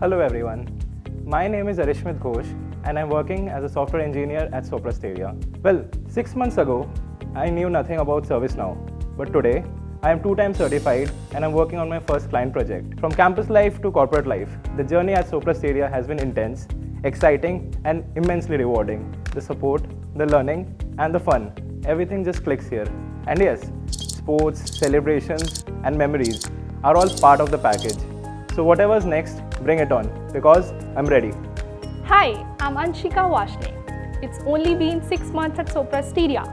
Hello everyone, my name is Arishmit and I'm working as a software engineer at Sopra Steria. Well, 6 months ago, I knew nothing about ServiceNow, but today, I am 2 times certified and I'm working on my first client project. From campus life to corporate life, the journey at Sopra Steria has been intense, exciting and immensely rewarding. The support, the learning and the fun, everything just clicks here. And yes, sports, celebrations and memories are all part of the package. So whatever's next, bring it on because I'm ready. Hi, I'm Anshika. It's only been 6 months at Sopra Steria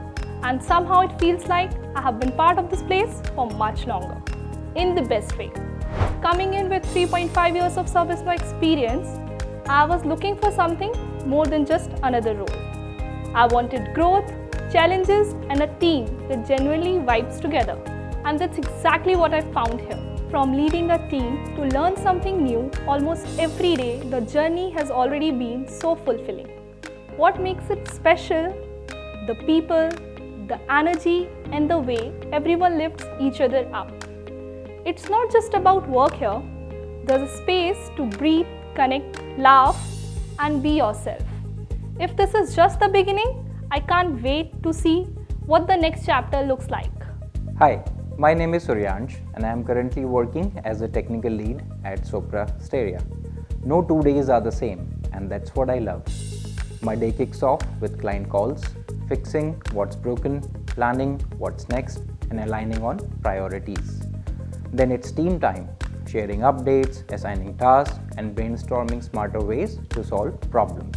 and somehow it feels like I have been part of this place for much longer, in the best way. Coming in with 3.5 years of ServiceNow experience, I was looking for something more than just another role. I wanted growth, challenges and a team that genuinely vibes together, and that's exactly what I found here. From leading a team to learn something new almost every day, the journey has already been so fulfilling. What makes it special? The people, the energy and the way everyone lifts each other up. It's not just about work here. There's a space to breathe, connect, laugh and be yourself. If this is just the beginning, I can't wait to see what the next chapter looks like. Hi, my name is Suryansh and I am currently working as a technical lead at Sopra Steria. No 2 days are the same and that's what I love. My day kicks off with client calls, fixing what's broken, planning what's next and aligning on priorities. Then it's team time, sharing updates, assigning tasks and brainstorming smarter ways to solve problems.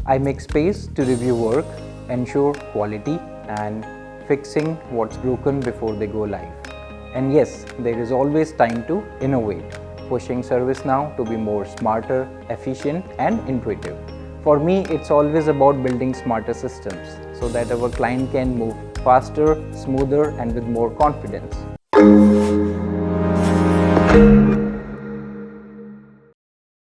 I make space to review work, ensure quality and fixing what's broken before they go live. And yes, there is always time to innovate, pushing ServiceNow to be more smarter, efficient and intuitive. For me, it's always about building smarter systems so that our client can move faster, smoother and with more confidence.